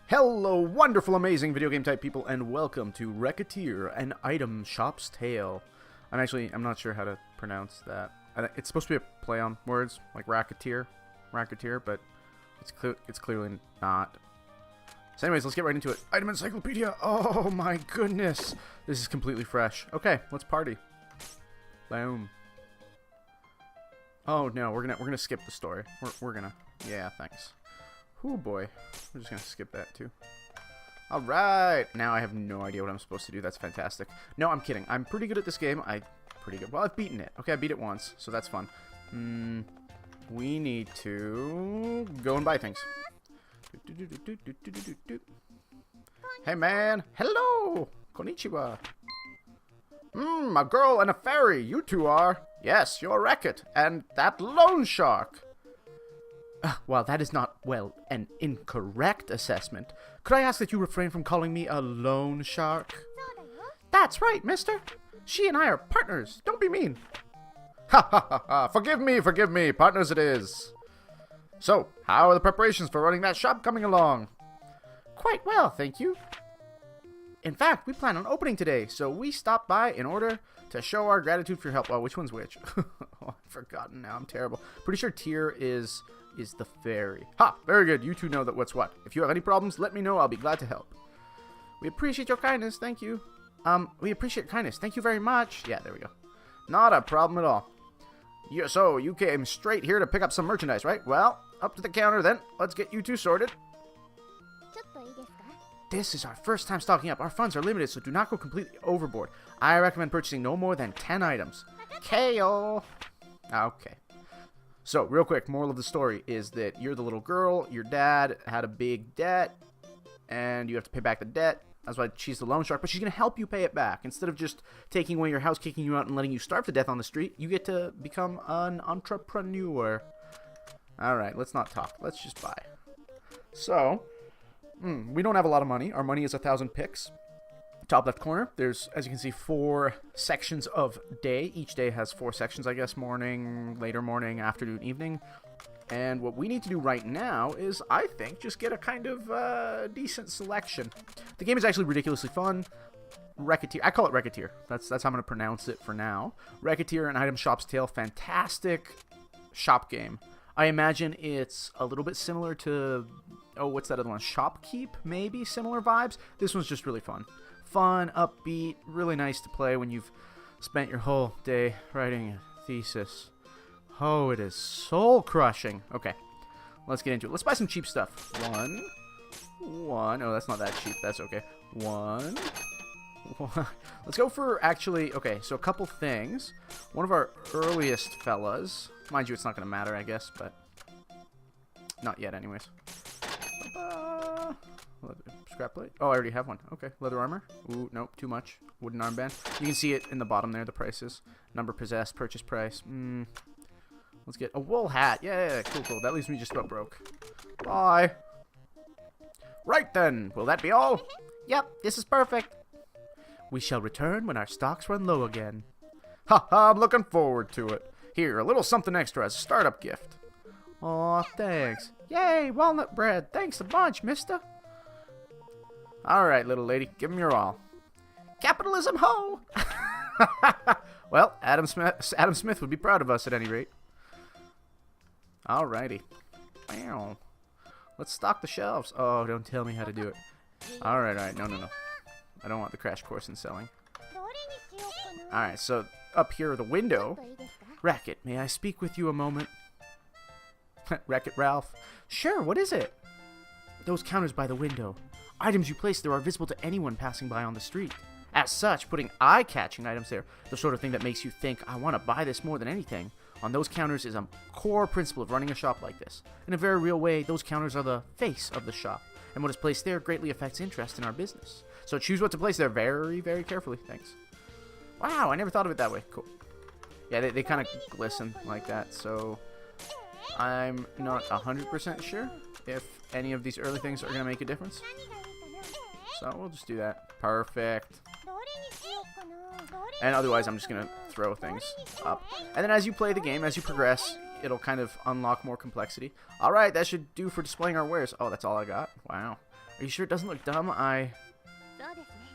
Hello, wonderful, amazing video game type people, and welcome to Recettear, an item shop's tale. I'm not sure how to pronounce that. It's supposed to be a play on words, like racketeer, but it's clearly not. So anyways, let's get right into it. Item encyclopedia. Oh my goodness, this is completely fresh. Okay, let's party. Boom. Oh no, we're gonna skip the story. We're gonna. Yeah, thanks. Oh boy, we're just gonna skip that too. Alright, now I have no idea what I'm supposed to do. That's fantastic. No, I'm kidding. I'm pretty good at this game. Pretty good. Well, I've beaten it. Okay, I beat it once, so that's fun. We need to go and buy things. Hey man, hello! Konnichiwa. A girl and a fairy, you two are. Yes, you're Recet, and that loan shark. While that is not, well, an incorrect assessment, could I ask that you refrain from calling me a loan shark? That's right, mister. She and I are partners. Don't be mean. Ha ha ha ha. Forgive me. Partners it is. So, how are the preparations for running that shop coming along? Quite well, thank you. In fact, we plan on opening today, so we stopped by in order to show our gratitude for your help. Oh, which one's which? Oh, I've forgotten now. I'm terrible. Pretty sure Tier is the fairy. Ha! Very good. You two know that what's what. If you have any problems, let me know. I'll be glad to help. We appreciate your kindness. Thank you. We appreciate your kindness. Thank you very much. Yeah, there we go. Not a problem at all. So, you came straight here to pick up some merchandise, right? Well, up to the counter then. Let's get you two sorted. This is our first time stocking up. Our funds are limited, so do not go completely overboard. I recommend purchasing no more than 10 items. KO. Okay. So, real quick, moral of the story is that you're the little girl, your dad had a big debt, and you have to pay back the debt. That's why she's the loan shark, but she's going to help you pay it back. Instead of just taking away your house, kicking you out, and letting you starve to death on the street, you get to become an entrepreneur. Alright, let's not talk. Let's just buy. So, we don't have a lot of money. Our money is 1,000 pix. Top left corner, there's, as you can see, 4 sections of day. Each day has 4 sections, I guess. Morning, later morning, afternoon, evening. And what we need to do right now is, I think, just get a kind of decent selection. The game is actually ridiculously fun. Recettear. I call it Recettear. That's how I'm going to pronounce it for now. Recettear, an item shop's tale. Fantastic shop game. I imagine it's a little bit similar to, oh, what's that other one? Shopkeep, maybe? Similar vibes. This one's just really fun. Fun, upbeat, really nice to play when you've spent your whole day writing a thesis. Oh, it is soul-crushing. Okay, let's get into it. Let's buy some cheap stuff. One. Oh, that's not that cheap. That's okay. One. Let's go for, actually, okay, so a couple things. One of our earliest fellas. Mind you, it's not going to matter, I guess, but not yet anyways. Scrap plate. Oh, I already have one. Okay, leather armor. Ooh, nope, too much. Wooden armband. You can see it in the bottom there, the prices. Number possessed, purchase price. Let's get a wool hat. Yeah, cool. That leaves me just about broke. Bye. Right then, will that be all? Yep, this is perfect. We shall return when our stocks run low again. Ha ha, I'm looking forward to it. Here, a little something extra as a startup gift. Aw, thanks. Yay, walnut bread. Thanks a bunch, mister. Alright, little lady, give him your all. Capitalism Ho! Well, Adam Smith would be proud of us at any rate. Alrighty. Wow. Let's stock the shelves. Oh, don't tell me how to do it. Alright. No. I don't want the crash course in selling. Alright, so up here, the window. Recet, may I speak with you a moment? Recet Ralph. Sure, what is it? Those counters by the window. Items you place there are visible to anyone passing by on the street. As such, putting eye-catching items there, the sort of thing that makes you think, I want to buy this more than anything, on those counters is a core principle of running a shop like this. In a very real way, those counters are the face of the shop, and what is placed there greatly affects interest in our business. So choose what to place there very, very carefully. Thanks. Wow, I never thought of it that way. Cool. Yeah, they kind of glisten like that, so I'm not 100% sure if any of these early things are going to make a difference. So we'll just do that. Perfect. And otherwise, I'm just going to throw things up. And then as you play the game, as you progress, it'll kind of unlock more complexity. Alright, that should do for displaying our wares. Oh, that's all I got? Wow. Are you sure it doesn't look dumb?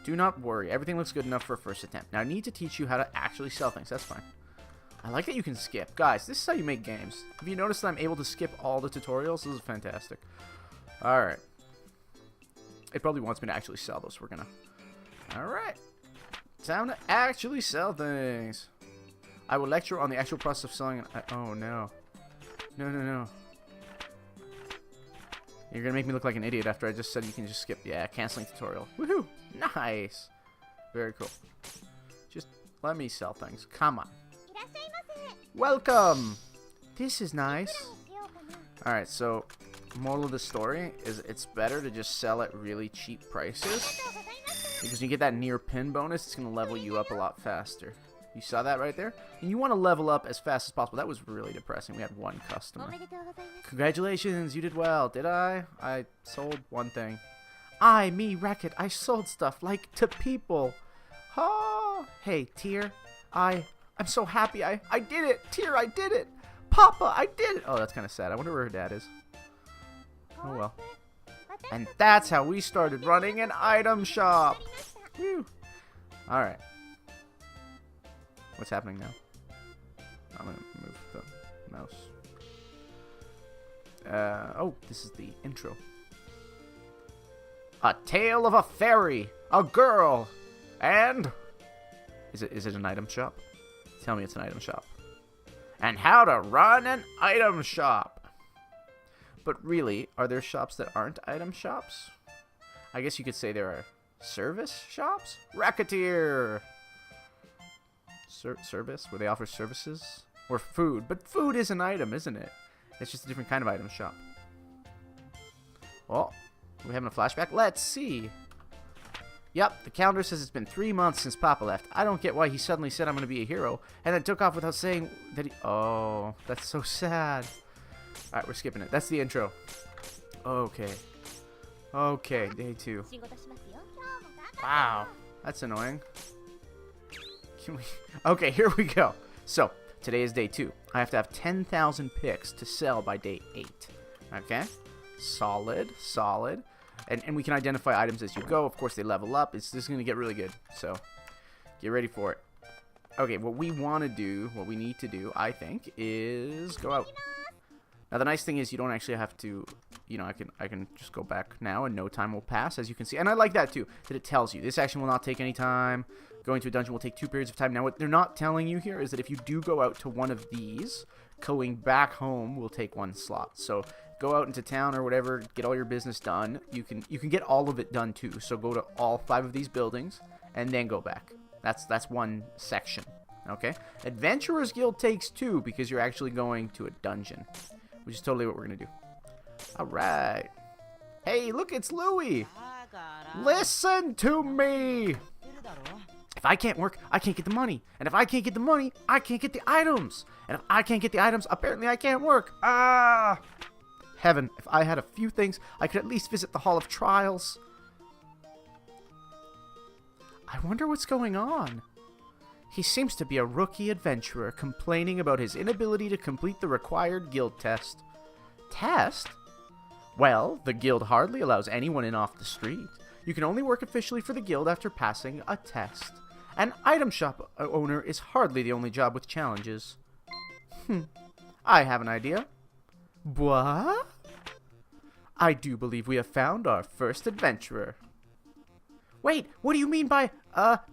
Do not worry. Everything looks good enough for a first attempt. Now, I need to teach you how to actually sell things. That's fine. I like that you can skip. Guys, this is how you make games. Have you noticed that I'm able to skip all the tutorials? This is fantastic. Alright. It probably wants me to actually sell those. We're gonna... Alright. Time to actually sell things. I will lecture on the actual process of selling... Oh, no. No. You're gonna make me look like an idiot after I just said you can just skip. Yeah, canceling tutorial. Woohoo! Nice! Very cool. Just let me sell things. Come on. Welcome! This is nice. Alright, so moral of the story is it's better to just sell at really cheap prices. Because when you get that near pin bonus, it's going to level you up a lot faster. You saw that right there? And you want to level up as fast as possible. That was really depressing. We had one customer. Congratulations, you did well. Did I? I sold one thing. Me, Recettear, I sold stuff, like, to people. Oh, hey, Tear, I'm so happy I did it. Tear, I did it. Papa, I did it. Oh, that's kind of sad. I wonder where her dad is. Oh, well. And that's how we started running an item shop. Whew. All right. What's happening now? I'm going to move the mouse. Oh, this is the intro. A tale of a fairy, a girl, and... Is it an item shop? Tell me it's an item shop. And how to run an item shop. But really, are there shops that aren't item shops? I guess you could say there are service shops? Recettear! Service? Where they offer services? Or food. But food is an item, isn't it? It's just a different kind of item shop. Well, are we having a flashback? Let's see. Yep, the calendar says it's been 3 months since Papa left. I don't get why he suddenly said I'm going to be a hero, and then took off without saying that he... Oh, that's so sad. Alright, we're skipping it. That's the intro. Okay. Okay, day 2. Wow, that's annoying. Can we... Okay, here we go. So, today is day 2. I have to have 10,000 picks to sell by day 8. Okay? Solid. And we can identify items as you go. Of course, they level up. This is going to get really good. So, get ready for it. Okay, what we need to do, I think, is go out. Now, the nice thing is you don't actually have to, you know, I can just go back now and no time will pass, as you can see. And I like that, too, that it tells you. This action will not take any time. Going to a dungeon will take 2 periods of time. Now, what they're not telling you here is that if you do go out to one of these, going back home will take 1 slot. So, go out into town or whatever, get all your business done. You can get all of it done too. So go to all 5 of these buildings and then go back. That's one section. Okay? Adventurers Guild takes 2 because you're actually going to a dungeon, which is totally what we're gonna do. All right. Hey, look, it's Louie. Listen to me. If I can't work, I can't get the money. And if I can't get the money, I can't get the items. And if I can't get the items, apparently I can't work. Heaven, if I had a few things, I could at least visit the Hall of Trials. I wonder what's going on. He seems to be a rookie adventurer complaining about his inability to complete the required guild test. Test? Well, the guild hardly allows anyone in off the street. You can only work officially for the guild after passing a test. An item shop owner is hardly the only job with challenges. I have an idea. What? I do believe we have found our first adventurer. Wait, what do you mean by,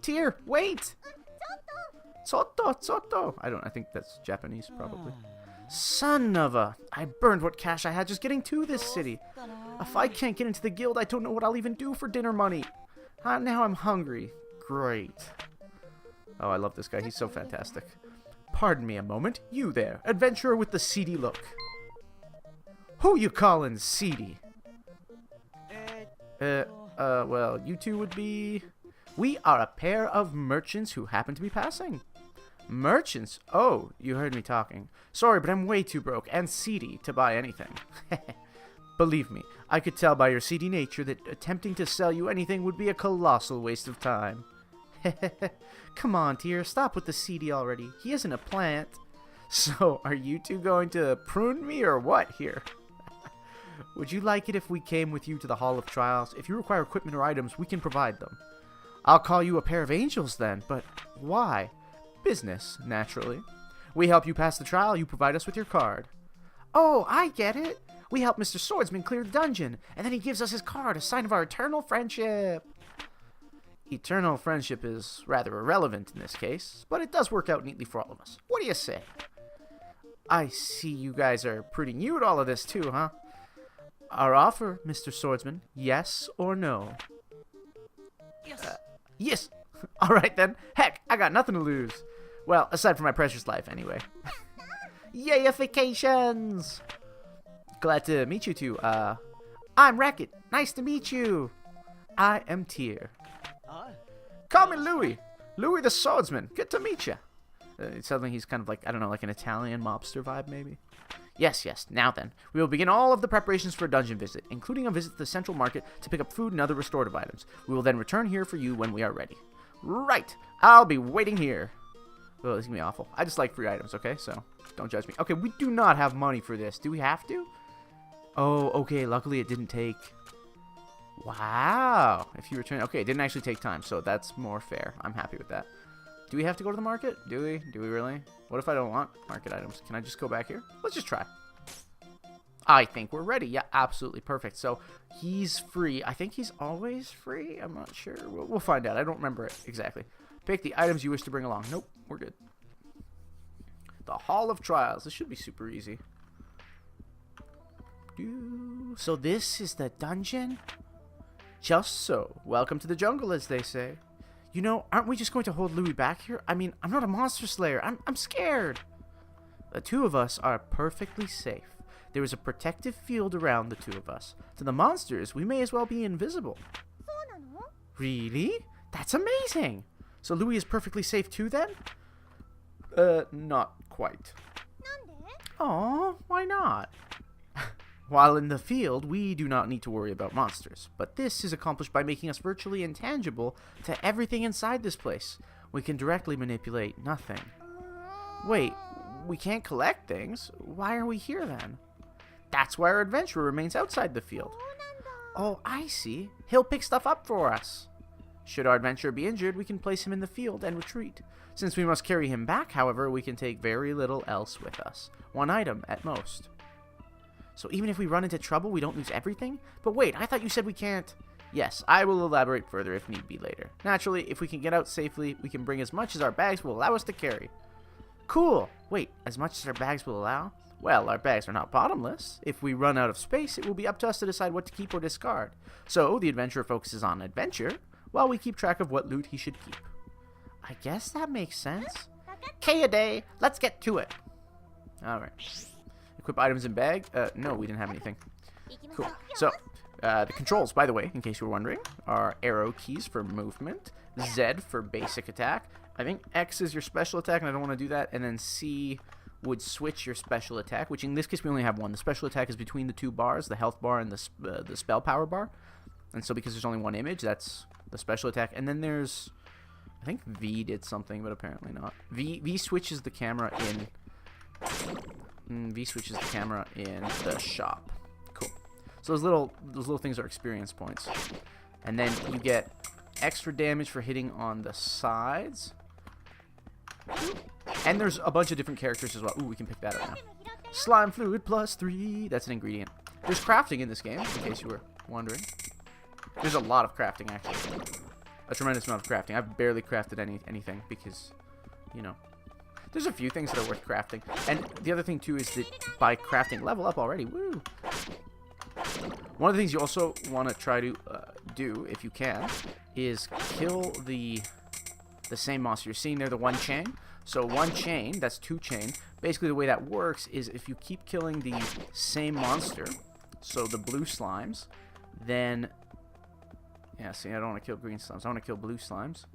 Tear? Wait! Soto. I think that's Japanese, probably. Son of a... I burned what cash I had just getting to this city. If I can't get into the guild, I don't know what I'll even do for dinner money. Now I'm hungry. Great. Oh, I love this guy. He's so fantastic. Pardon me a moment. You there, adventurer with the seedy look. Who you callin' seedy? Well, you two would be... We are a pair of merchants who happen to be passing. Merchants? Oh, you heard me talking. Sorry, but I'm way too broke and seedy to buy anything. Believe me, I could tell by your seedy nature that attempting to sell you anything would be a colossal waste of time. Come on, Tear, stop with the seedy already. He isn't a plant. So, are you two going to prune me or what here? Would you like it if we came with you to the Hall of Trials? If you require equipment or items, we can provide them. I'll call you a pair of angels then, but why? Business, naturally. We help you pass the trial, you provide us with your card. Oh, I get it. We help Mr. Swordsman clear the dungeon, and then he gives us his card, a sign of our eternal friendship. Eternal friendship is rather irrelevant in this case, but it does work out neatly for all of us. What do you say? I see you guys are pretty new at all of this too, huh? Our offer, Mr. Swordsman, yes or no? Yes. Yes. All right then. Heck, I got nothing to lose. Well, aside from my precious life, anyway. Yayifications! Glad to meet you two. I'm Recettear. Nice to meet you. I am Tear. Call me Louis. Louis the Swordsman. Good to meet you. Suddenly he's kind of like, I don't know, like an Italian mobster vibe, maybe? Yes, yes. Now then, we will begin all of the preparations for a dungeon visit, including a visit to the central market to pick up food and other restorative items. We will then return here for you when we are ready. Right. I'll be waiting here. Oh, this is going to be awful. I just like free items, okay? So, don't judge me. Okay, we do not have money for this. Do we have to? Oh, okay. Luckily, it didn't take... Wow. If you return... Okay, it didn't actually take time, so that's more fair. I'm happy with that. Do we have to go to the market? Do we? Do we really? What if I don't want market items? Can I just go back here? Let's just try. I think we're ready. Yeah, absolutely perfect. So he's free. I think he's always free. I'm not sure. We'll find out. I don't remember it exactly. Pick the items you wish to bring along. Nope, we're good. The Hall of Trials. This should be super easy. So this is the dungeon? Just so. Welcome to the jungle, as they say. You know, aren't we just going to hold Louis back here? I mean, I'm not a monster slayer. I'm scared. The two of us are perfectly safe. There is a protective field around the two of us. To the monsters, we may as well be invisible. Really? That's amazing. So Louis is perfectly safe too, then? Not quite. Aw, why not? While in the field, we do not need to worry about monsters, but this is accomplished by making us virtually intangible to everything inside this place. We can directly manipulate nothing. Wait, we can't collect things? Why are we here then? That's why our adventurer remains outside the field. Oh, I see. He'll pick stuff up for us. Should our adventurer be injured, we can place him in the field and retreat. Since we must carry him back, however, we can take very little else with us. One item at most. So even if we run into trouble, we don't lose everything? But wait, I thought you said we can't... Yes, I will elaborate further if need be later. Naturally, if we can get out safely, we can bring as much as our bags will allow us to carry. Cool! Wait, as much as our bags will allow? Well, our bags are not bottomless. If we run out of space, it will be up to us to decide what to keep or discard. So, the adventurer focuses on adventure, while we keep track of what loot he should keep. I guess that makes sense. K-a-day, let's get to it. Alright. Equip items in bag. No, we didn't have anything. Cool. So, the controls, by the way, in case you were wondering, are arrow keys for movement, Z for basic attack. I think X is your special attack, and I don't want to do that. And then C would switch your special attack, which in this case we only have one. The special attack is between the two bars, the health bar and the spell power bar. And so because there's only one image, that's the special attack. And then there's, I think V did something, but apparently not. V switches the camera in... V switches the camera in the shop. Cool. So those little things are experience points. And then you get extra damage for hitting on the sides. And there's a bunch of different characters as well. Ooh, we can pick that up now. Slime fluid +3. That's an ingredient. There's crafting in this game, in case you were wondering. There's a lot of crafting, actually. A tremendous amount of crafting. I've barely crafted anything because, you know, there's a few things that are worth crafting. And the other thing, too, is that by crafting, level up already. Woo! One of the things you also want to try to do, if you can, is kill the same monster. You're seeing there the one chain. So one chain, that's two chain. Basically, the way that works is if you keep killing the same monster, so the blue slimes, then... Yeah, see, I don't want to kill green slimes. I want to kill blue slimes.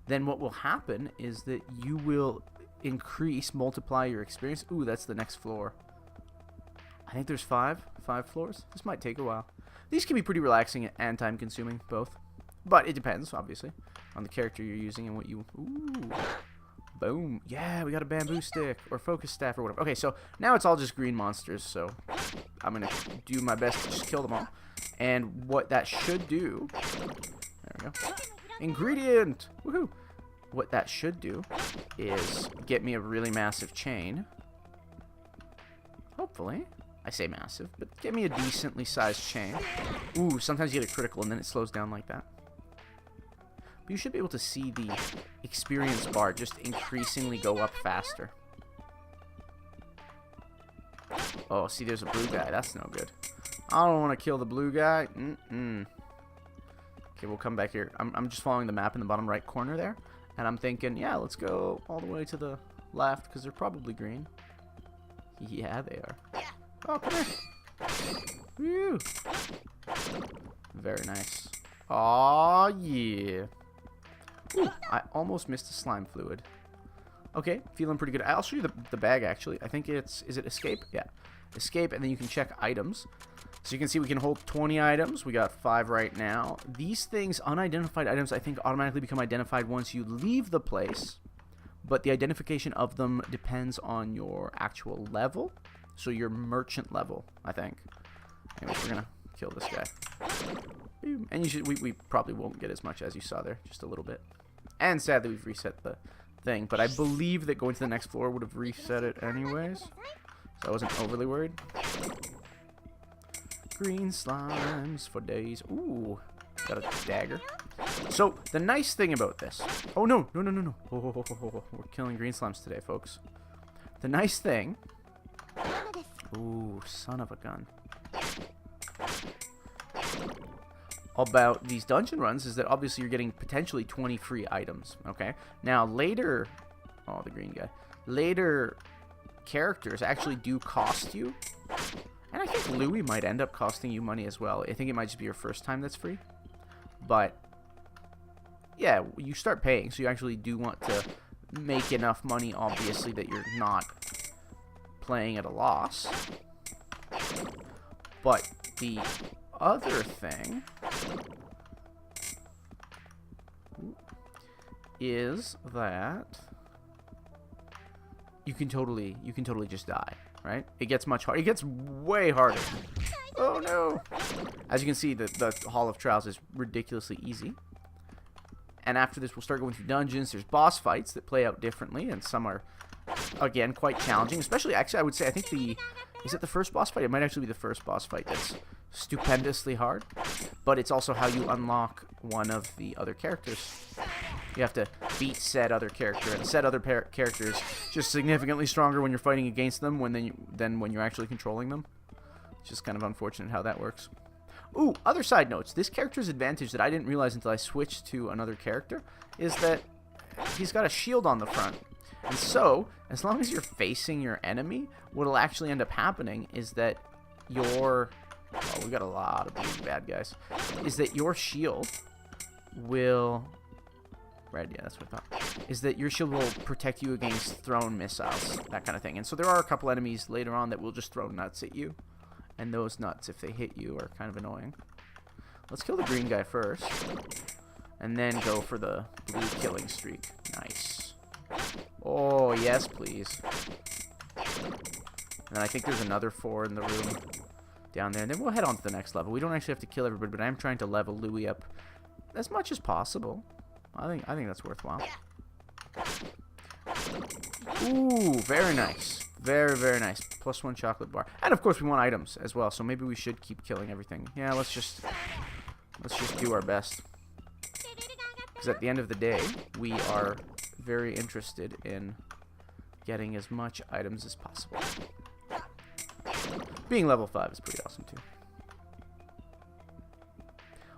Then what will happen is that you will... multiply your experience. Ooh, that's the next floor. I think there's five floors. This might take a while. These can be pretty relaxing and time consuming, both. But it depends, obviously, on the character you're using and what you... Ooh. Boom. Yeah, we got a bamboo stick or focus staff or whatever. Okay, so now it's all just green monsters, so I'm going to do my best to just kill them all. And what that should do... There we go. Ingredient! Woohoo! What that should do is get me a really massive chain. Hopefully. I say massive, but get me a decently sized chain. Ooh, sometimes you get a critical and then it slows down like that. But you should be able to see the experience bar just increasingly go up faster. Oh, see, there's a blue guy. That's no good. I don't want to kill the blue guy. Okay, we'll come back here. I'm just following the map in the bottom right corner there. And I'm thinking, yeah, let's go all the way to the left, because they're probably green. Yeah, they are. Oh, come here. Woo. Very nice. Aw, yeah. Ooh, I almost missed a slime fluid. Okay, feeling pretty good. I'll show you the bag, actually. I think it's... Is it escape? Yeah. Escape, and then you can check items. So you can see we can hold 20 items. We got 5 right now. These things, unidentified items, I think automatically become identified once you leave the place. But the identification of them depends on your actual level. So your merchant level, I think. Anyways, we're going to kill this guy. Boom. And you should, we probably won't get as much as you saw there. Just a little bit. And sadly, we've reset the thing. But I believe that going to the next floor would have reset it anyways. So I wasn't overly worried. Green slimes for days. Ooh. Got a dagger. So, the nice thing about this... Oh, no. No. Oh. We're killing green slimes today, folks. The nice thing... Ooh, son of a gun. About these dungeon runs is that obviously you're getting potentially 20 free items, okay? Now, later... Oh, the green guy. Later characters actually do cost you. And I think Louie might end up costing you money as well. I think it might just be your first time that's free. But, yeah, you start paying, so you actually do want to make enough money, obviously, that you're not playing at a loss. But the other thing is that you can totally just die, right? It gets much harder. It gets way harder. Oh no! As you can see, the Hall of Trials is ridiculously easy. And after this, we'll start going through dungeons. There's boss fights that play out differently, and some are, again, quite challenging. Especially, actually, I would say, I think is it the first boss fight? It might actually be the first boss fight that's stupendously hard. But it's also how you unlock one of the other characters. You have to beat said other character, and said other character is just significantly stronger when you're fighting against them than when you're actually controlling them. It's just kind of unfortunate how that works. Ooh, other side notes. This character's advantage that I didn't realize until I switched to another character is that he's got a shield on the front. And so, as long as you're facing your enemy, what'll actually end up happening is that your... Oh, we got a lot of big bad guys. Is that your shield will... Right, yeah, that's what I thought. Is that your shield will protect you against thrown missiles, that kind of thing. And so there are a couple enemies later on that will just throw nuts at you. And those nuts, if they hit you, are kind of annoying. Let's kill the green guy first. And then go for the blue killing streak. Nice. Oh, yes, please. And I think there's another 4 in the room down there. And then we'll head on to the next level. We don't actually have to kill everybody, but I'm trying to level Louie up as much as possible. I think that's worthwhile. Ooh, very nice. Very, very nice. +1 chocolate bar. And of course we want items as well, so maybe we should keep killing everything. Yeah, let's just do our best. Because at the end of the day, we are very interested in getting as much items as possible. Being level 5 is pretty awesome too.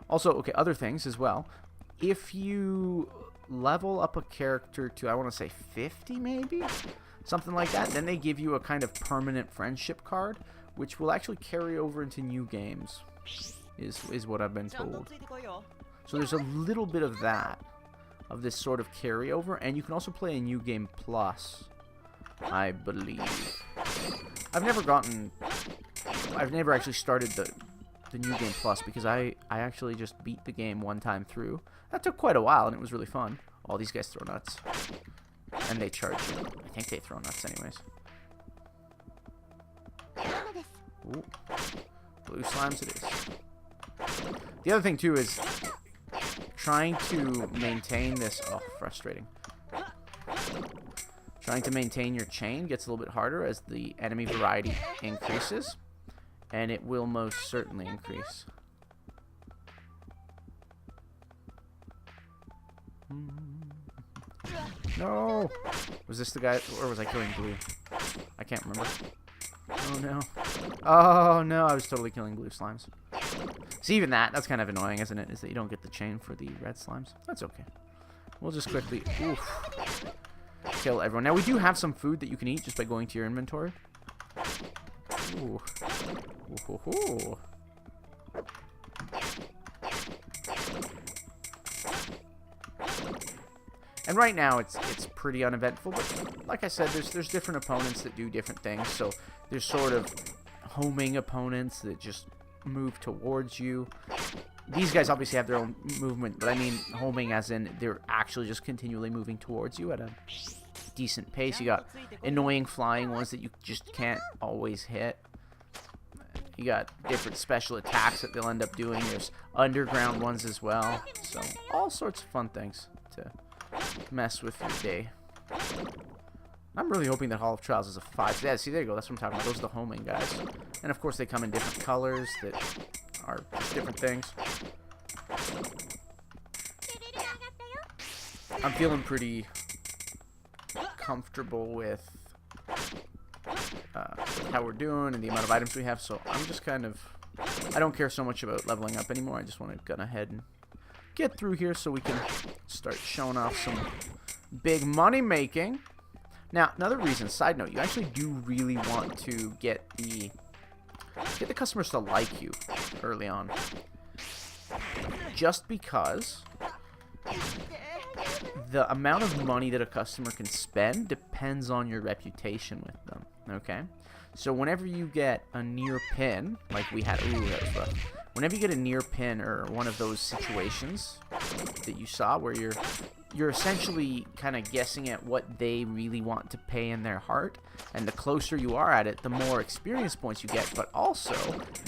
Also, okay, other things as well. If you level up a character to, I want to say 50 maybe? Something like that, then they give you a kind of permanent friendship card, which will actually carry over into new games, is what I've been told. So there's a little bit of that, of this sort of carryover, and you can also play a New Game Plus, I believe. I've never actually started the New Game Plus, because I actually just beat the game one time through. That took quite a while, and it was really fun. All these guys throw nuts. And they charge you. I think they throw nuts anyways. Ooh. Blue slimes it is. The other thing, too, is trying to maintain this... Oh, frustrating. Trying to maintain your chain gets a little bit harder as the enemy variety increases. And it will most certainly increase. No! Was this the guy, or was I killing blue? I can't remember. Oh no. Oh no, I was totally killing blue slimes. See, even that's kind of annoying, isn't it? Is that you don't get the chain for the red slimes. That's okay. We'll just quickly kill everyone. Now, we do have some food that you can eat just by going to your inventory. Ooh. Ooh, ooh, ooh. And right now, it's pretty uneventful, but like I said, there's different opponents that do different things. So there's sort of homing opponents that just move towards you. These guys obviously have their own movement, but I mean homing as in they're actually just continually moving towards you at a decent pace. You got annoying flying ones that you just can't always hit. You got different special attacks that they'll end up doing. There's underground ones as well. So all sorts of fun things to mess with your day. I'm really hoping that Hall of Trials is a 5. Yeah, see, there you go. That's what I'm talking about. Those are the homing guys. And of course, they come in different colors that are different things. I'm feeling pretty comfortable with how we're doing and the amount of items we have, so I'm just kind of... I don't care so much about leveling up anymore. I just want to go ahead and get through here so we can start showing off some big money making. Now, another reason, side note, you actually do really want to get the customers to like you early on. Just because the amount of money that a customer can spend depends on your reputation with them, okay? So whenever you get a near pin, like we had, ooh, that was rough. Whenever you get a near pin or one of those situations that you saw where you're essentially kind of guessing at what they really want to pay in their heart, and the closer you are at it, the more experience points you get, but also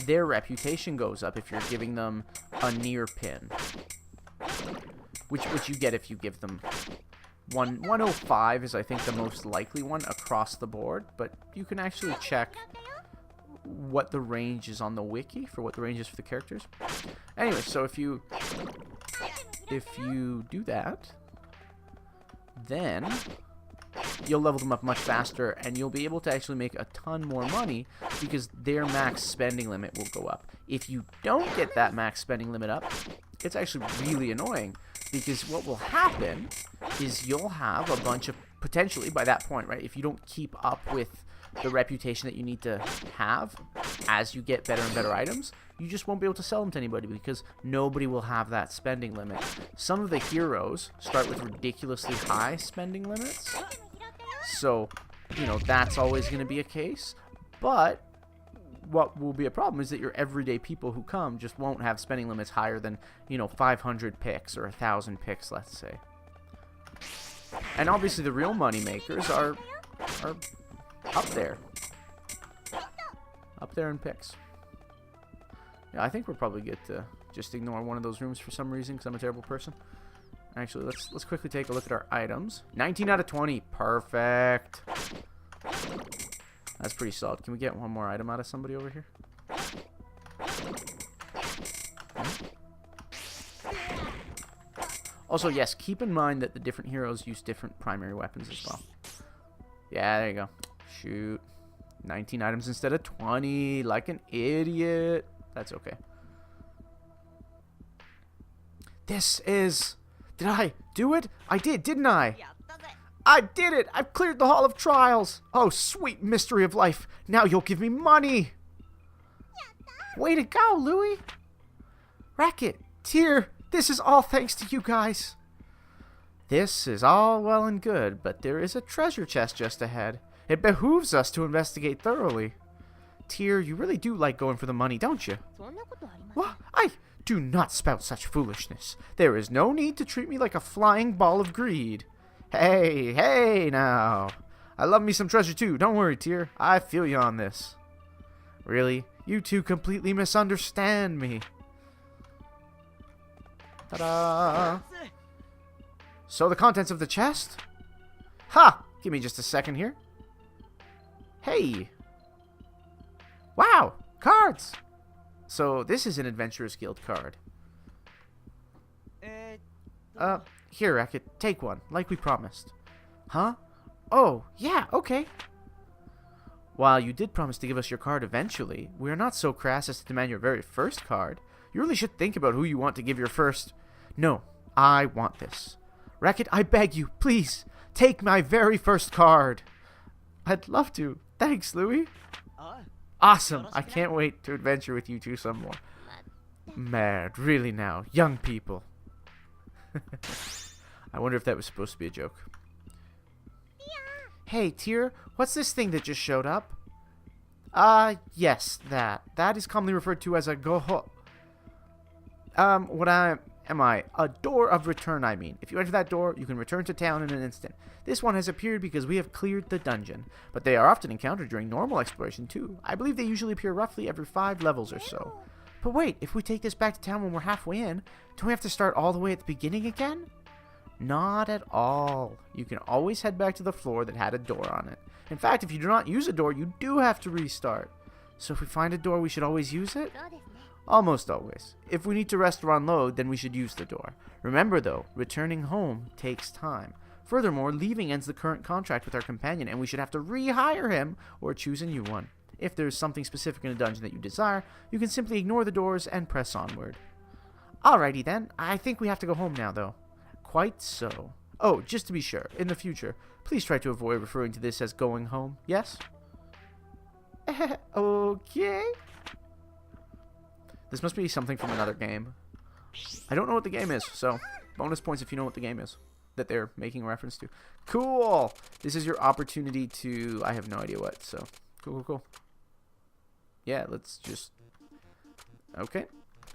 their reputation goes up if you're giving them a near pin, which you get if you give them 105 is I think the most likely one across the board, but you can actually check what the range is on the wiki for what the range is for the characters. Anyway, so if you do that, then you'll level them up much faster, and you'll be able to actually make a ton more money because their max spending limit will go up. If you don't get that max spending limit up, it's actually really annoying because what will happen is you'll have a bunch of, potentially by that point, right, if you don't keep up with the reputation that you need to have as you get better and better items, you just won't be able to sell them to anybody because nobody will have that spending limit. Some of the heroes start with ridiculously high spending limits, so, you know, that's always going to be a case, but what will be a problem is that your everyday people who come just won't have spending limits higher than, you know, 500 picks or 1,000 picks, let's say. And obviously the real money makers are up there. Up there in picks. Yeah, I think we're probably good to just ignore one of those rooms for some reason because I'm a terrible person. Actually, let's quickly take a look at our items. 19 out of 20. Perfect. That's pretty solid. Can we get one more item out of somebody over here? Also, yes, keep in mind that the different heroes use different primary weapons as well. Yeah, there you go. Shoot. 19 items instead of 20. Like an idiot. That's okay. This is... Did I do it? I did, didn't I? I did it! I've cleared the Hall of Trials! Oh, sweet mystery of life. Now you'll give me money! Way to go, Louie! Recettear, this is all thanks to you guys. This is all well and good, but there is a treasure chest just ahead. It behooves us to investigate thoroughly. Tear, you really do like going for the money, don't you? What? I do not spout such foolishness. There is no need to treat me like a flying ball of greed. Hey, hey now. I love me some treasure too. Don't worry, Tear. I feel you on this. Really? You two completely misunderstand me. Ta-da! So the contents of the chest? Ha! Give me just a second here. Hey! Wow! Cards! So this is an Adventurers Guild card. Here, Recettear, take one, like we promised. Huh? Oh, yeah, okay. While you did promise to give us your card eventually, we are not so crass as to demand your very first card. You really should think about who you want to give your first... No, I want this. Recettear, I beg you, please, take my very first card. I'd love to. Thanks, Louis. Awesome. I can't wait to adventure with you two some more. Mad, really now. Young people. I wonder if that was supposed to be a joke. Hey, Tear, what's this thing that just showed up? Yes, that. That is commonly referred to as a goho. A door of return, I mean. If you enter that door, you can return to town in an instant. This one has appeared because we have cleared the dungeon, but they are often encountered during normal exploration too. I believe they usually appear roughly every 5 levels or so. But wait, if we take this back to town when we're halfway in, don't we have to start all the way at the beginning again? Not at all. You can always head back to the floor that had a door on it. In fact, if you do not use a door, you do have to restart. So if we find a door, we should always use it? Almost always. If we need to rest or unload, then we should use the door. Remember though, returning home takes time. Furthermore, leaving ends the current contract with our companion, and we should have to rehire him or choose a new one. If there is something specific in a dungeon that you desire, you can simply ignore the doors and press onward. Alrighty then, I think we have to go home now though. Quite so. Oh, just to be sure, in the future, please try to avoid referring to this as going home, yes? Okay. This must be something from another game. I don't know what the game is, so bonus points if you know what the game is that they're making a reference to. Cool! This is your opportunity to... I have no idea what, so... Cool. Yeah, let's just... Okay.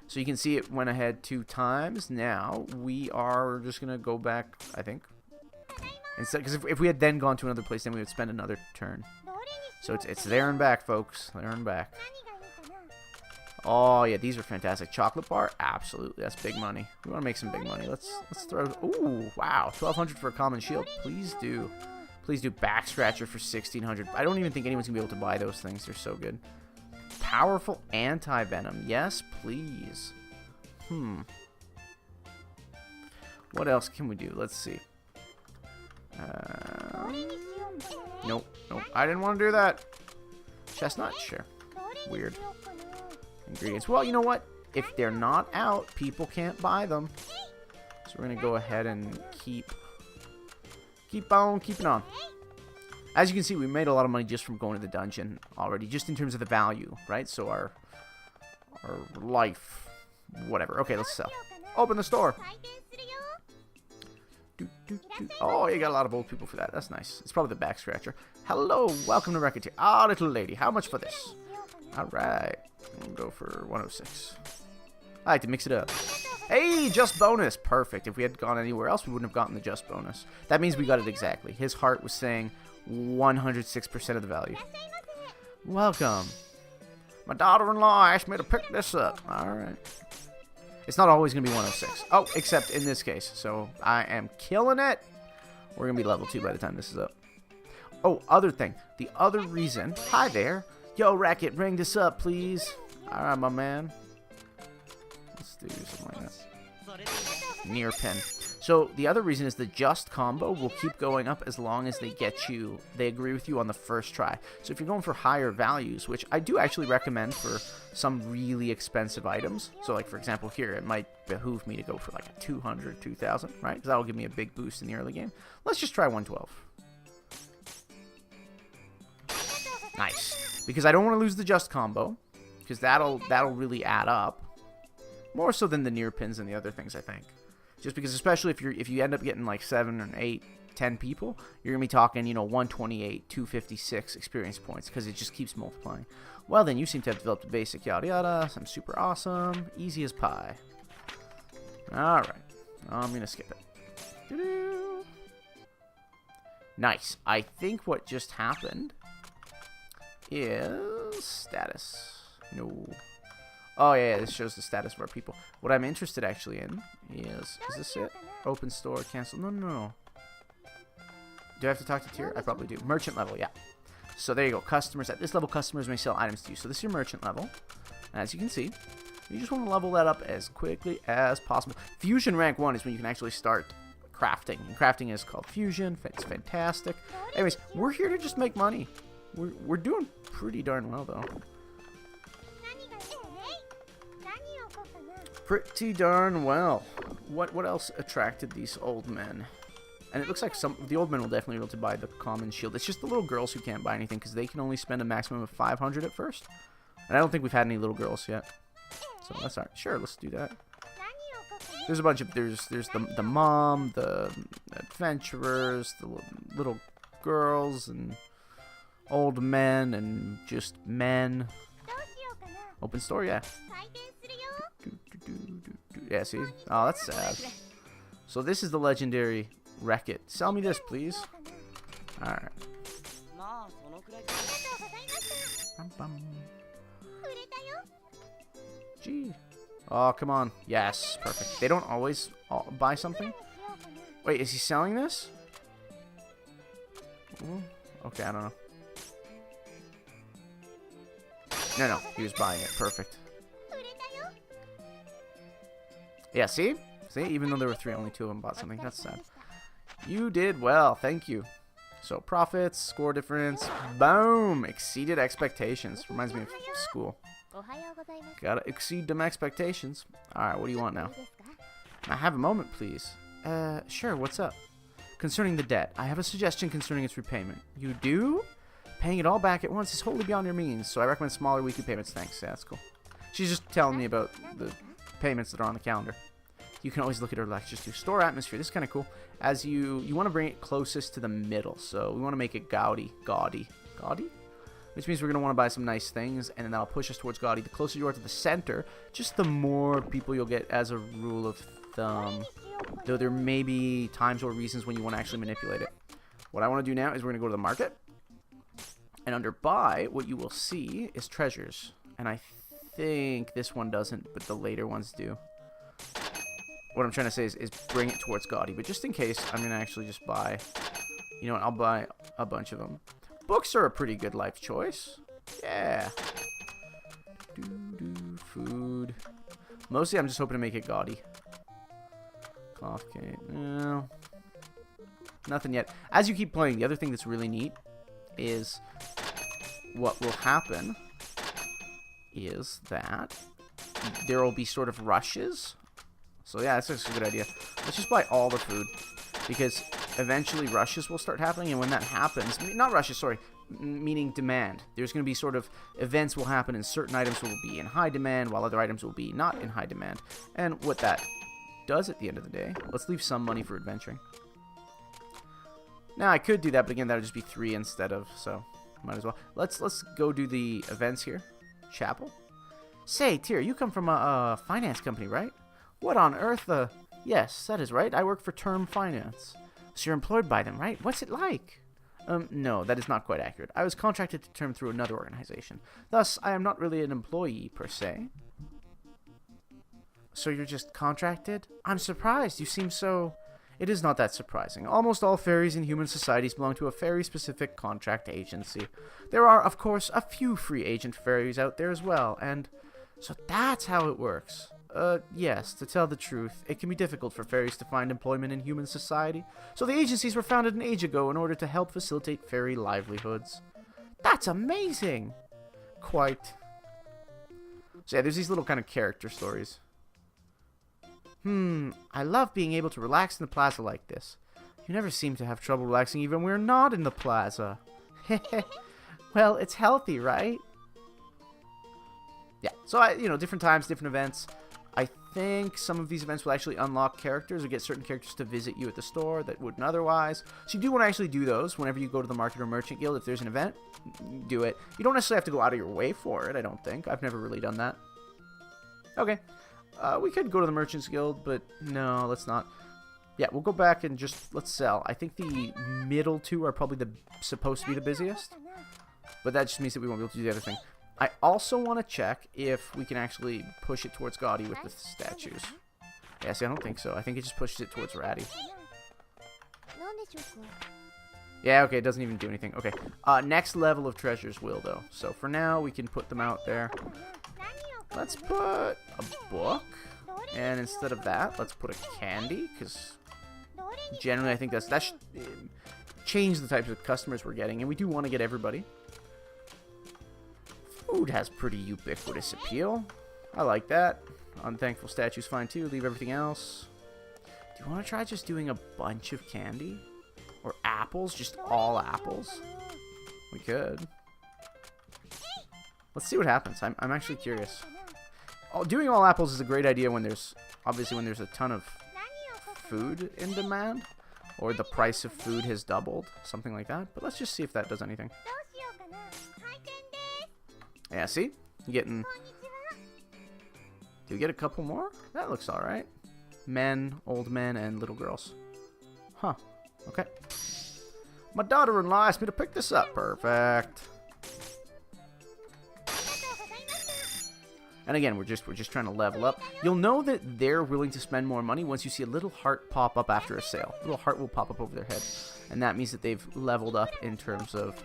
So you can see it went ahead 2 times. Now, we are just going to go back, I think. Instead, because if we had then gone to another place, then we would spend another turn. So it's there and back, folks. There and back. Oh, yeah, these are fantastic. Chocolate bar? Absolutely. That's big money. We want to make some big money. Let's throw... Ooh, wow. 1,200 for a common shield. Please do. Please do. Back scratcher for 1,600. I don't even think anyone's going to be able to buy those things. They're so good. Powerful anti-venom. Yes, please. What else can we do? Let's see. Nope. I didn't want to do that. Chestnut? Sure. Weird. Ingredients. Well, you know what? If they're not out, people can't buy them. So we're going to go ahead and keep on keeping on. As you can see, we made a lot of money just from going to the dungeon already, just in terms of the value, right? So our life, whatever. Okay, let's sell. Open the store. Oh, you got a lot of old people for that. That's nice. It's probably the back scratcher. Hello, welcome to Recettear. Ah, little lady, how much for this? All right, we'll go for 106. I like to mix it up. Hey, just bonus. Perfect. If we had gone anywhere else, we wouldn't have gotten the just bonus. That means we got it exactly. His heart was saying 106% of the value. Welcome. My daughter-in-law asked me to pick this up. All right. It's not always going to be 106. Oh, except in this case. So I am killing it. We're going to be level 2 by the time this is up. Oh, other thing. The other reason. Hi there. Yo, Recettear, ring this up, please. All right, my man. Let's do something like that. Near pin. So the other reason is the just combo will keep going up as long as they agree with you on the first try. So if you're going for higher values, which I do actually recommend for some really expensive items. So like for example here, it might behoove me to go for like a 200, 2,000, right? Because that will give me a big boost in the early game. Let's just try 112. Nice. Because I don't want to lose the just combo, because that'll really add up. More so than the near pins and the other things, I think. Just because, especially if you end up getting like 7 or 8, 10 people, you're gonna be talking, 128, 256 experience points, because it just keeps multiplying. Well, then you seem to have developed a basic yada yada. I'm super awesome, easy as pie. All right, I'm gonna skip it. Nice. I think what just happened is status. No. Oh, yeah, this shows the status of our people. What I'm interested actually in is this it? Open store, cancel. No. Do I have to talk to tier? I probably do. Merchant level, yeah. So there you go. Customers. At this level, customers may sell items to you. So this is your merchant level. As you can see, you just want to level that up as quickly as possible. Fusion rank 1 is when you can actually start crafting. And crafting is called fusion. It's fantastic. Anyways, we're here to just make money. We're doing pretty darn well, though. Pretty darn well. What else attracted these old men? And it looks like the old men will definitely be able to buy the common shield. It's just the little girls who can't buy anything because they can only spend a maximum of 500 at first. And I don't think we've had any little girls yet. So that's alright. Sure, let's do that. There's a bunch of there's the mom, the adventurers, the little girls, and old men, and just men. Open store, yeah. Yeah, see? Oh, that's sad. So this is the legendary Recettear. Sell me this, please. Alright. Gee. Oh, come on. Yes, perfect. They don't always buy something? Wait, is he selling this? Ooh, okay, I don't know. No, he was buying it. Perfect. Yeah, see? See? Even though there were 3, only 2 of them bought something. That's sad. You did well. Thank you. So, profits, score difference. Boom! Exceeded expectations. Reminds me of school. Gotta exceed them expectations. Alright, what do you want now? I have a moment, please. Sure, what's up? Concerning the debt, I have a suggestion concerning its repayment. You do? Paying it all back at once is wholly beyond your means, so I recommend smaller weekly payments. Thanks, yeah, that's cool. She's just telling me about the payments that are on the calendar. You can always look at her lectures too. Store atmosphere, this is kind of cool. As you want to bring it closest to the middle, so we want to make it gaudy? Which means we're going to want to buy some nice things, and then that'll push us towards gaudy. The closer you are to the center, just the more people you'll get as a rule of thumb. Though there may be times or reasons when you want to actually manipulate it. What I want to do now is we're going to go to the market. And under buy, what you will see is treasures. And I think this one doesn't, but the later ones do. What I'm trying to say is bring it towards gaudy. But just in case, I'm going to actually just buy... You know what? I'll buy a bunch of them. Books are a pretty good life choice. Yeah. Food. Mostly I'm just hoping to make it gaudy. Cloth cake. No. Nothing yet. As you keep playing, the other thing that's really neat is what will happen is that there will be sort of rushes. So yeah, that's just a good idea. Let's just buy all the food because eventually rushes will start happening, and when that happens, not rushes, sorry, meaning demand. There's going to be sort of events will happen, and certain items will be in high demand while other items will be not in high demand. And what that does at the end of the day, let's leave some money for adventuring. Now I could do that, but again that would just be 3 instead of, so might as well. Let's go do the events here. Chapel. Say, Tyr, you come from a finance company, right? What on earth? Yes, that is right. I work for Term Finance. So you're employed by them, right? What's it like? No, that is not quite accurate. I was contracted to Term through another organization. Thus, I am not really an employee, per se. So you're just contracted? I'm surprised. You seem so... It is not that surprising. Almost all fairies in human societies belong to a fairy-specific contract agency. There are, of course, a few free agent fairies out there as well, and... So that's how it works. Yes, to tell the truth, it can be difficult for fairies to find employment in human society, so the agencies were founded an age ago in order to help facilitate fairy livelihoods. That's amazing! Quite. So yeah, there's these little kind of character stories. I love being able to relax in the plaza like this. You never seem to have trouble relaxing even when we're not in the plaza. Well, it's healthy, right? Yeah, so different times, different events. I think some of these events will actually unlock characters or get certain characters to visit you at the store that wouldn't otherwise. So you do want to actually do those whenever you go to the market or merchant guild. If there's an event, do it. You don't necessarily have to go out of your way for it, I don't think. I've never really done that. Okay. We could go to the merchant's guild, but no, let's not. Yeah, we'll go back and just, let's sell. I think the middle two are probably supposed to be the busiest. But that just means that we won't be able to do the other thing. I also want to check if we can actually push it towards Gaudi with the statues. Yeah, see, I don't think so. I think it just pushes it towards Ratty. Yeah, okay, it doesn't even do anything. Okay, next level of treasures will, though. So for now, we can put them out there. Let's put a book. And instead of that, let's put a candy, because generally I think that should change the types of customers we're getting, and we do want to get everybody. Food has pretty ubiquitous appeal. I like that. Unthankful statue's fine too. Leave everything else. Do you want to try just doing a bunch of candy? Or apples? Just all apples? We could. Let's see what happens. I'm actually curious. Doing all apples is a great idea when there's, obviously when there's a ton of food in demand. Or the price of food has doubled. Something like that. But let's just see if that does anything. Yeah, see? Getting... Do we get a couple more? That looks alright. Men, old men, and little girls. Huh. Okay. My daughter-in-law asked me to pick this up. Perfect. And again, we're just trying to level up. You'll know that they're willing to spend more money once you see a little heart pop up after a sale. A little heart will pop up over their head. And that means that they've leveled up in terms of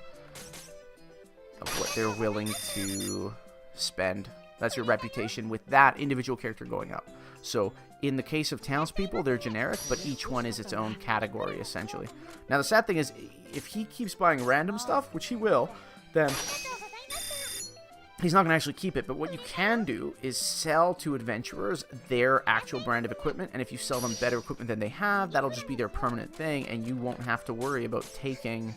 what they're willing to spend. That's your reputation with that individual character going up. So in the case of townspeople, they're generic, but each one is its own category, essentially. Now, the sad thing is, if he keeps buying random stuff, which he will, then he's not going to actually keep it. But what you can do is sell to adventurers their actual brand of equipment, and if you sell them better equipment than they have, that'll just be their permanent thing, and you won't have to worry about taking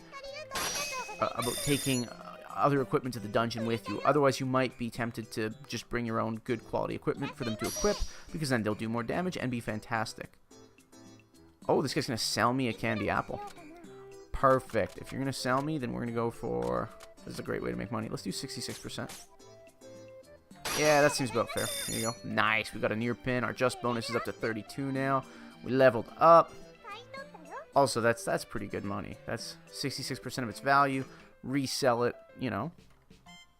other equipment to the dungeon with you. Otherwise, you might be tempted to just bring your own good quality equipment for them to equip, because then they'll do more damage and be fantastic. Oh, this guy's going to sell me a candy apple. Perfect. If you're going to sell me, then we're going to go for... This is a great way to make money. Let's do 66%. Yeah, that seems about fair. There you go. Nice. We got a near pin. Our just bonus is up to 32 now. We leveled up. Also, that's pretty good money. That's 66% of its value. Resell it, you know,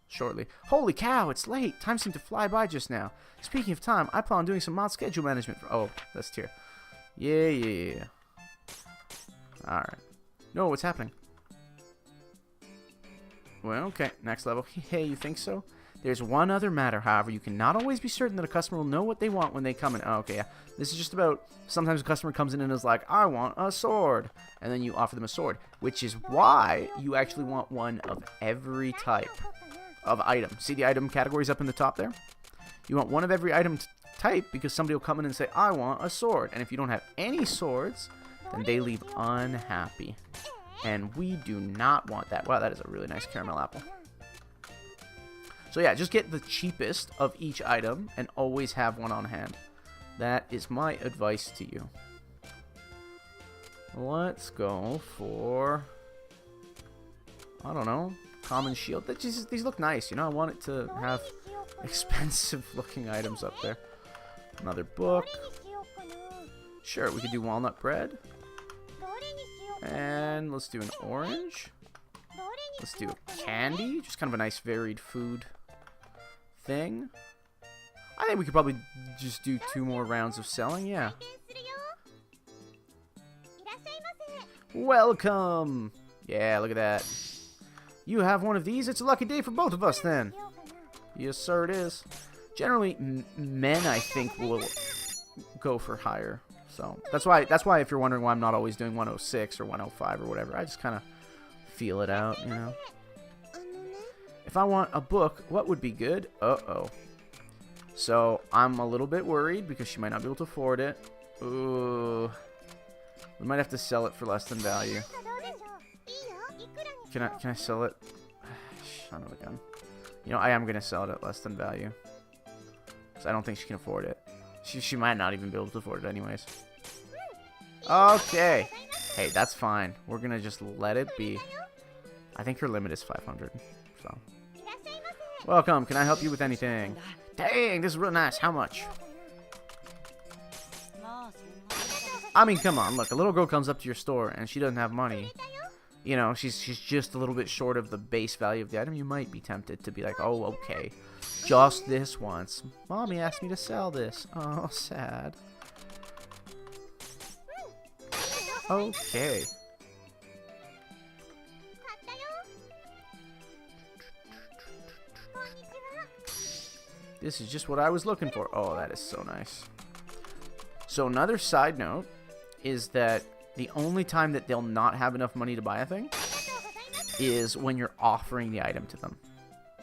shortly. Holy cow, it's late. Time seemed to fly by just now. Speaking of time, I plan on doing some mod schedule management. Oh, that's tier. Yeah. Alright. No, what's happening? Well, okay. Next level. Hey, you think so? There's one other matter, however. You can not always be certain that a customer will know what they want when they come in. Oh, okay, yeah. This is just about sometimes a customer comes in and is like, I want a sword. And then you offer them a sword, which is why you actually want one of every type of item. See the item categories up in the top there? You want one of every item type because somebody will come in and say, I want a sword. And if you don't have any swords, then they leave unhappy. And we do not want that. Wow, that is a really nice caramel apple. So yeah, just get the cheapest of each item and always have one on hand. That is my advice to you. Let's go for, I don't know, common shield. These look nice, you know. I want it to have expensive looking items up there. Another book. Sure, we could do walnut bread. And let's do an orange. Let's do a candy. Just kind of a nice varied food thing. I think we could probably just do 2 more rounds of selling, yeah. Welcome! Yeah, look at that. You have one of these? It's a lucky day for both of us, then. Yes, sir, it is. Generally, men, I think, will go for higher. So, that's why if you're wondering why I'm not always doing 106 or 105 or whatever, I just kind of feel it out, you know. If I want a book, what would be good? Uh-oh. So, I'm a little bit worried because she might not be able to afford it. Ooh. We might have to sell it for less than value. Can I sell it? Son of a gun. You know, I am going to sell it at less than value. Because I don't think she can afford it. She might not even be able to afford it anyways. Okay. Hey, that's fine. We're going to just let it be. I think her limit is 500. So. Welcome. Can I help you with anything? Dang, this is real nice. How much? I mean, come on, look, a little girl comes up to your store and she doesn't have money. You know, she's just a little bit short of the base value of the item. You might be tempted to be like, oh, okay, just this once. Mommy asked me to sell this. Oh, sad. Okay. This is just what I was looking for. Oh, that is so nice. So another side note is that the only time that they'll not have enough money to buy a thing is when you're offering the item to them.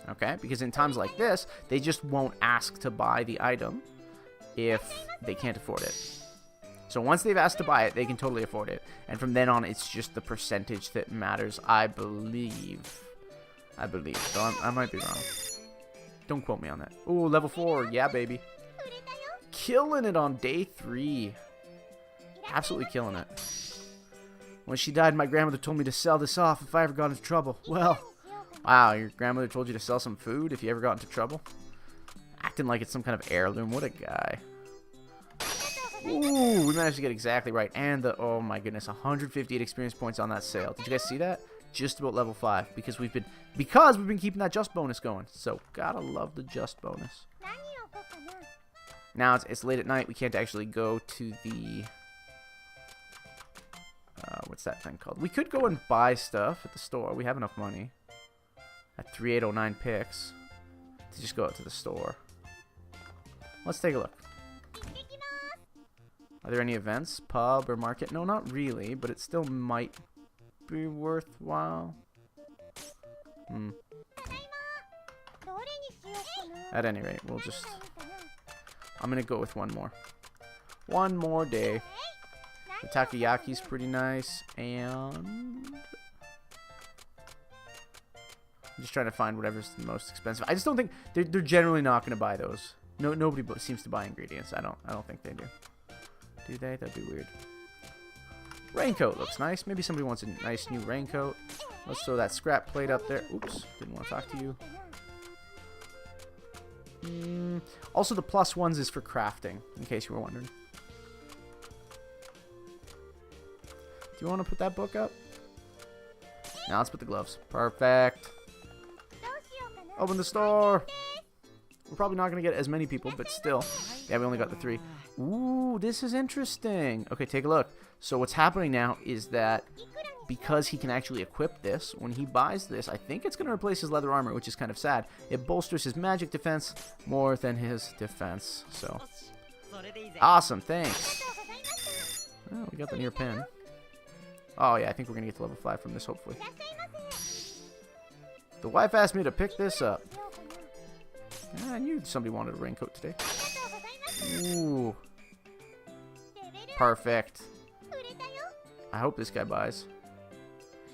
Okay? Because in times like this, they just won't ask to buy the item if they can't afford it. So once they've asked to buy it, they can totally afford it. And from then on, it's just the percentage that matters, I believe. So I might be wrong. Don't quote me on that. Ooh, level 4. Yeah, baby. Killing it on day 3. Absolutely killing it. When she died, my grandmother told me to sell this off if I ever got into trouble. Well, wow, your grandmother told you to sell some food if you ever got into trouble? Acting like it's some kind of heirloom. What a guy. Ooh, we managed to get exactly right. And oh my goodness, 158 experience points on that sale. Did you guys see that? Just about level 5 because we've been keeping that just bonus going. So gotta love the just bonus. Now it's late at night. We can't actually go to the what's that thing called? We could go and buy stuff at the store. We have enough money at 3809 picks to just go out to the store. Let's take a look. Are there any events, pub or market? No, not really, but it still might be worthwhile. At any rate, we'll just... I'm gonna go with one more. One more day. The takoyaki's pretty nice, and... I'm just trying to find whatever's the most expensive. I just don't think... They're generally not gonna buy those. Nobody seems to buy ingredients. I don't think they do. Do they? That'd be weird. Raincoat looks nice. Maybe somebody wants a nice new raincoat. Let's throw that scrap plate up there. Oops, didn't want to talk to you. Also, the +1s is for crafting, in case you were wondering. Do you want to put that book up? Now let's put the gloves. Perfect. Open the store. We're probably not going to get as many people, but still. Yeah, we only got the 3. Ooh, this is interesting. Okay, take a look. So what's happening now is that because he can actually equip this, when he buys this, I think it's going to replace his leather armor, which is kind of sad. It bolsters his magic defense more than his defense. So, awesome, thanks. Oh, we got the near pin. Oh, yeah, I think we're going to get to level 5 from this, hopefully. The wife asked me to pick this up. I knew somebody wanted a raincoat today. Ooh. Perfect. I hope this guy buys.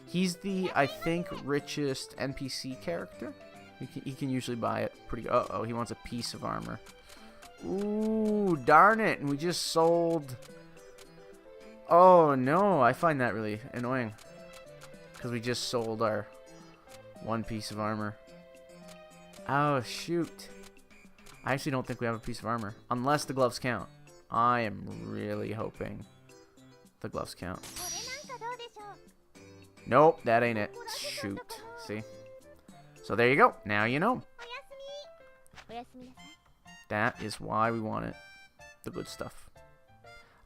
He's the, I think, richest NPC character. He can usually buy it pretty... Uh-oh, he wants a piece of armor. Ooh, darn it. And we just sold... Oh, no. I find that really annoying. Because we just sold our one piece of armor. Oh, shoot. I actually don't think we have a piece of armor. Unless the gloves count. I am really hoping the gloves count. Nope, that ain't it. Shoot. See? So there you go. Now you know. That is why we wanted the good stuff.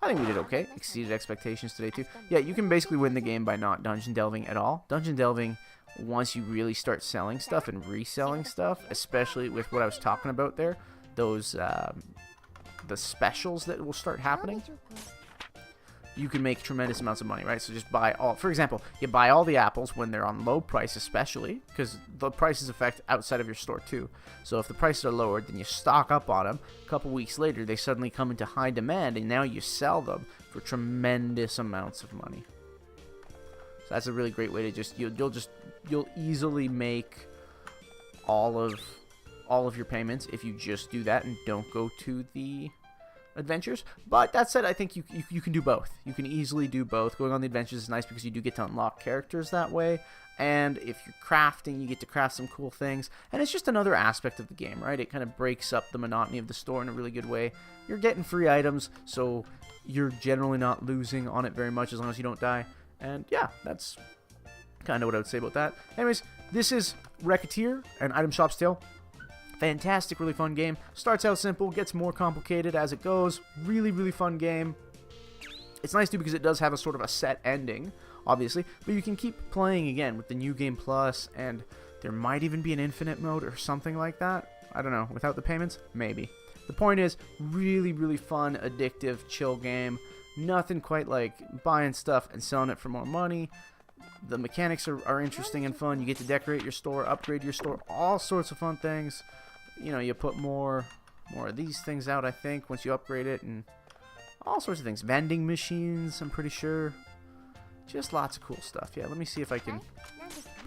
I think we did okay. Exceeded expectations today, too. Yeah, you can basically win the game by not dungeon delving at all. Dungeon delving, once you really start selling stuff and reselling stuff, especially with what I was talking about there, those, the specials that will start happening, you can make tremendous amounts of money, right? So just buy all, for example, you buy all the apples when they're on low price, especially, because the prices affect outside of your store too. So if the prices are lowered, then you stock up on them. A couple weeks later, they suddenly come into high demand, and now you sell them for tremendous amounts of money. So that's a really great way to just, you'll easily make all of your payments if you just do that and don't go to the adventures. But that said, I think you can do both. You can easily do both. Going on the adventures is nice because you do get to unlock characters that way, and if you're crafting, you get to craft some cool things, and it's just another aspect of the game, right? It kind of breaks up the monotony of the store in a really good way. You're getting free items, so you're generally not losing on it very much as long as you don't die. And yeah, that's kind of what I would say about that. Anyways, this is Recettear, an Item Shop's Tale. Fantastic, really fun game. Starts out simple, gets more complicated as it goes. Really, really fun game. It's nice too because it does have a sort of a set ending, obviously, but you can keep playing again with the New Game Plus, and there might even be an infinite mode or something like that. I don't know, without the payments? Maybe. The point is, really, really fun, addictive, chill game. Nothing quite like buying stuff and selling it for more money. The mechanics are interesting and fun. You get to decorate your store, upgrade your store, all sorts of fun things. You know, you put more of these things out, I think, once you upgrade it, and all sorts of things. Vending machines, I'm pretty sure. Just lots of cool stuff. Yeah, let me see if I can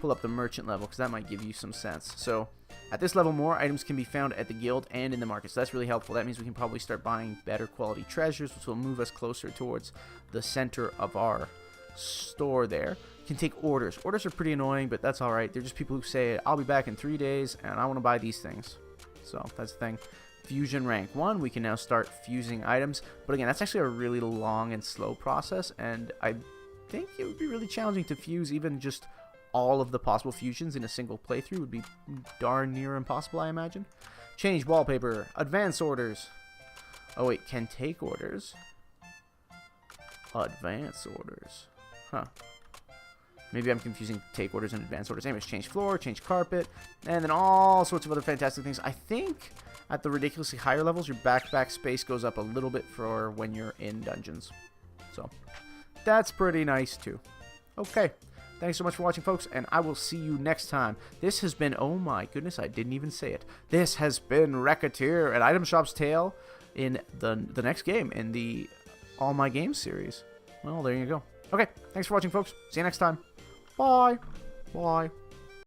pull up the merchant level, because that might give you some sense. So, at this level, more items can be found at the guild and in the market, so that's really helpful. That means we can probably start buying better quality treasures, which will move us closer towards the center of our store there. You can take orders. Orders are pretty annoying, but that's alright. They're just people who say, I'll be back in 3 days, and I want to buy these things. So, that's the thing. Fusion rank 1, we can now start fusing items. But again, that's actually a really long and slow process, and I think it would be really challenging to fuse even just all of the possible fusions in a single playthrough. Would be darn near impossible, I imagine. Change wallpaper. Advance orders. Oh wait, can take orders. Advance orders. Huh. Maybe I'm confusing take orders and advance orders. Anyways, change floor, change carpet, and then all sorts of other fantastic things. I think at the ridiculously higher levels, your backpack space goes up a little bit for when you're in dungeons. So, that's pretty nice too. Okay. Thanks so much for watching, folks, and I will see you next time. This has been, oh my goodness, I didn't even say it. This has been Recettear, an Item Shop's Tale in the next game in the All My Games series. Well, there you go. Okay, thanks for watching, folks. See you next time. Bye. Bye.